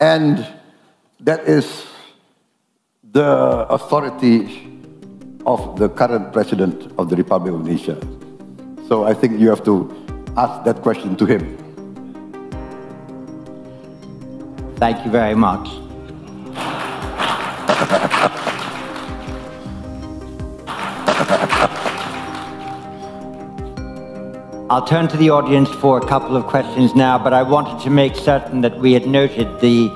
And that is the authority of the current president of the Republic of Indonesia. So I think you have to ask that question to him. Thank you very much. I'll turn to the audience for a couple of questions now, but I wanted to make certain that we had noted the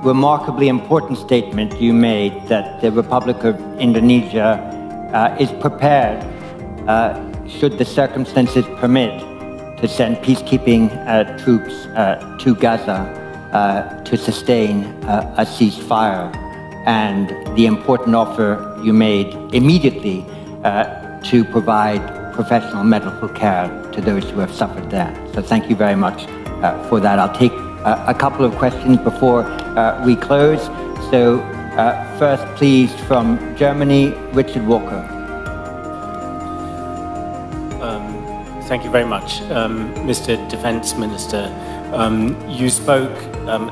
remarkably important statement you made that the Republic of Indonesia is prepared, should the circumstances permit, to send peacekeeping troops to Gaza to sustain a ceasefire, and the important offer you made immediately to provide professional medical care to those who have suffered there. So thank you very much for that. I'll take a couple of questions before we close. So first, please, from Germany, Richard Walker. Thank you very much. Mr. Defense Minister, you spoke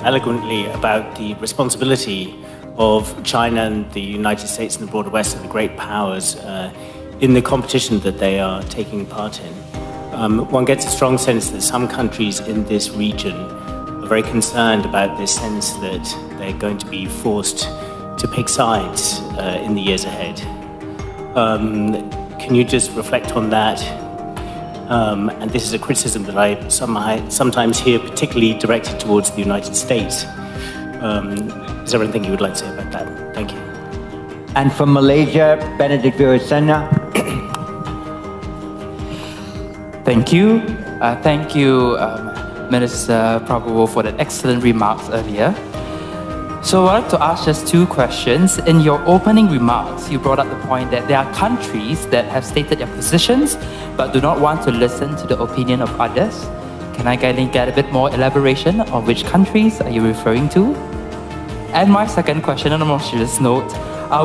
eloquently about the responsibility of China and the United States and the broader West and the great powers in the competition that they are taking part in. One gets a strong sense that some countries in this region are very concerned about this sense that they're going to be forced to pick sides in the years ahead. Can you just reflect on that? And this is a criticism that I sometimes hear, particularly directed towards the United States. Is there anything you would like to say about that? Thank you. And from Malaysia, Benedict Virasena. Thank you. Thank you, Minister Prabowo, for that excellent remarks earlier. So I'd like to ask just two questions. In your opening remarks, you brought up the point that there are countries that have stated their positions but do not want to listen to the opinion of others. Can I get a bit more elaboration on which countries are you referring to? And my second question, on a more serious note,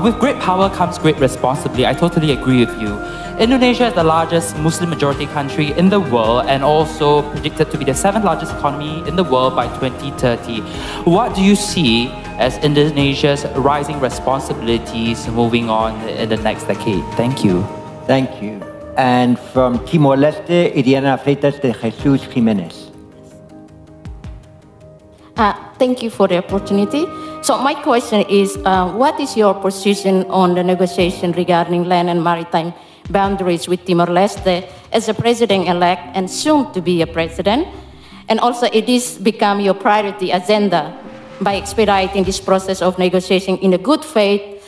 with great power comes great responsibility. I totally agree with you. Indonesia is the largest Muslim majority country in the world and also predicted to be the 7th largest economy in the world by 2030. What do you see as Indonesia's rising responsibilities moving on in the next decade? Thank you. Thank you. And from Timor-Leste, Iriana Freitas de Jesus Jimenez. Thank you for the opportunity. So my question is, what is your position on the negotiation regarding land and maritime boundaries with Timor-Leste as a president-elect and soon to be a president? And also, it is become your priority agenda by expediting this process of negotiation in a good faith,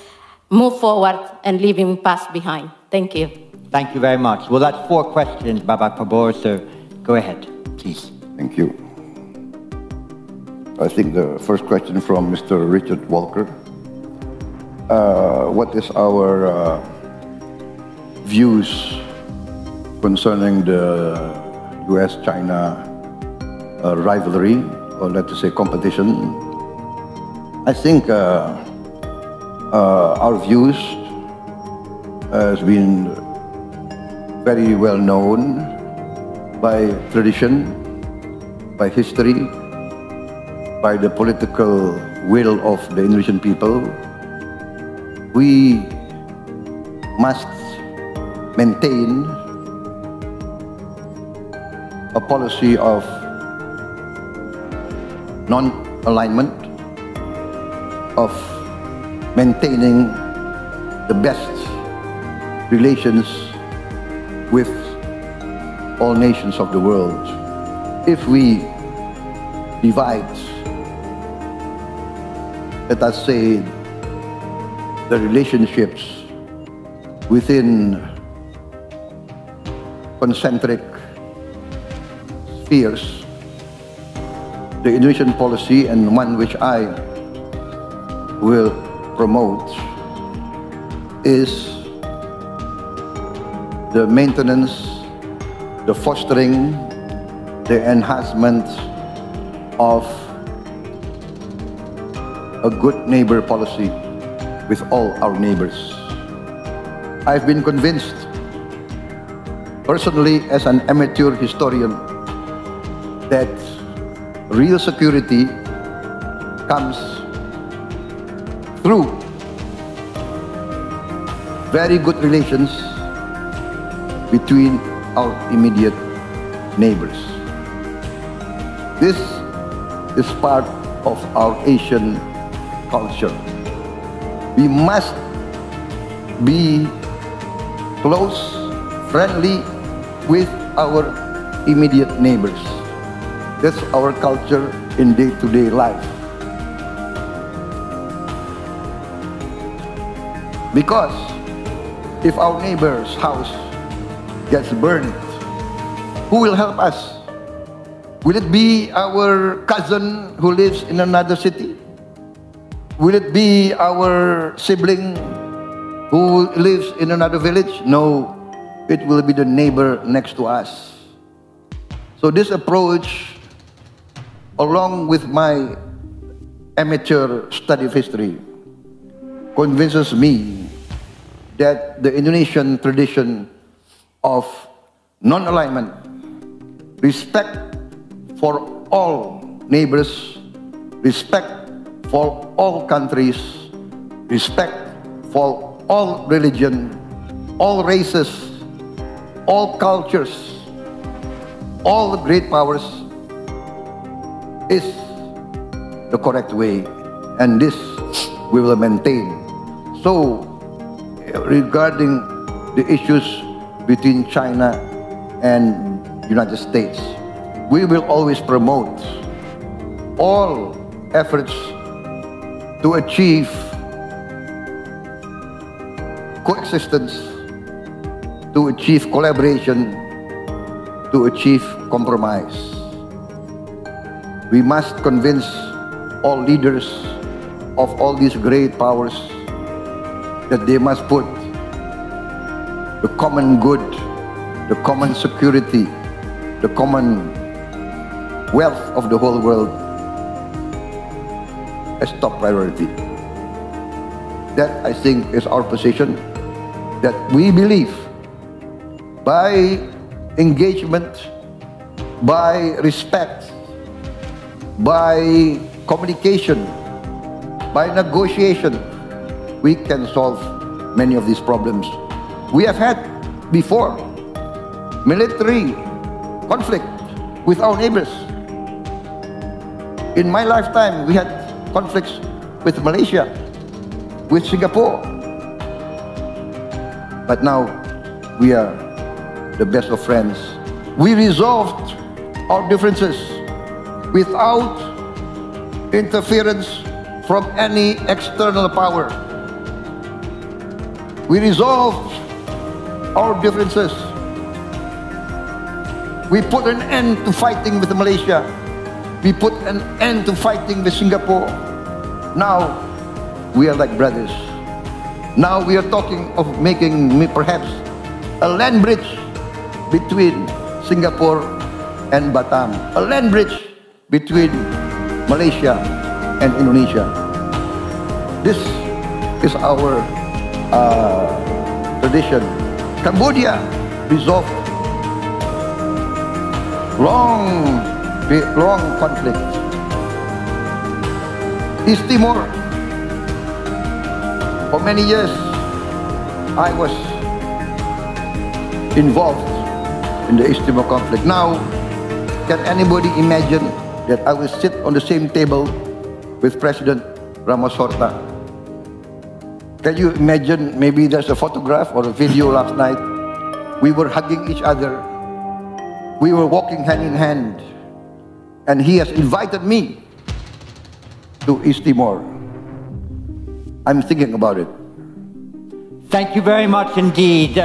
move forward and leaving past behind. Thank you. Thank you very much. Well, that's 4 questions, Babak Prabowo, so go ahead, please. Thank you. I think the first question from Mr. Richard Walker. What is our views concerning the US-China rivalry, or let us say competition? I think our views has been very well known by tradition, by history, by the political will of the Indonesian people. We must maintain a policy of non-alignment, of maintaining the best relations with all nations of the world. If we divide, let us say, the relationships within concentric spheres, the Indonesian policy, and one which I will promote, is the maintenance, the fostering, the enhancement of a good neighbor policy with all our neighbors. I've been convinced, personally as an amateur historian, that real security comes through very good relations between our immediate neighbors. This is part of our Asian culture. We must be close, friendly with our immediate neighbors. That's our culture in day-to-day life. Because if our neighbor's house gets burned, who will help us? Will it be our cousin who lives in another city? Will it be our sibling who lives in another village? No, it will be the neighbor next to us. So this approach, along with my amateur study of history, convinces me that the Indonesian tradition of non-alignment, respect for all neighbors, respect for all countries, respect for all religion, all races, all cultures, all the great powers is the correct way, and this we will maintain. So, regarding the issues between China and United States, we will always promote all efforts to achieve coexistence, to achieve collaboration, to achieve compromise. We must convince all leaders of all these great powers that they must put the common good, the common security, the common wealth of the whole world as top priority. That, I think, is our position, that we believe by engagement, by respect, by communication, by negotiation, we can solve many of these problems. We have had before military conflict with our neighbors. In my lifetime, we had conflicts with Malaysia, with Singapore. But now, we are the best of friends. We resolved our differences without interference from any external power. We resolved our differences. We put an end to fighting with Malaysia. We put an end to fighting with Singapore. Now, we are like brothers. Now we are talking of making perhaps a land bridge between Singapore and Batam. A land bridge between Malaysia and Indonesia. This is our tradition. Cambodia resolved long conflict. East Timor, for many years, I was involved in the East Timor conflict. Now, can anybody imagine that I will sit on the same table with President Ramos Horta? Can you imagine, maybe there's a photograph or a video last night, we were hugging each other, we were walking hand in hand, and he has invited me to East Timor. I'm thinking about it. Thank you very much indeed.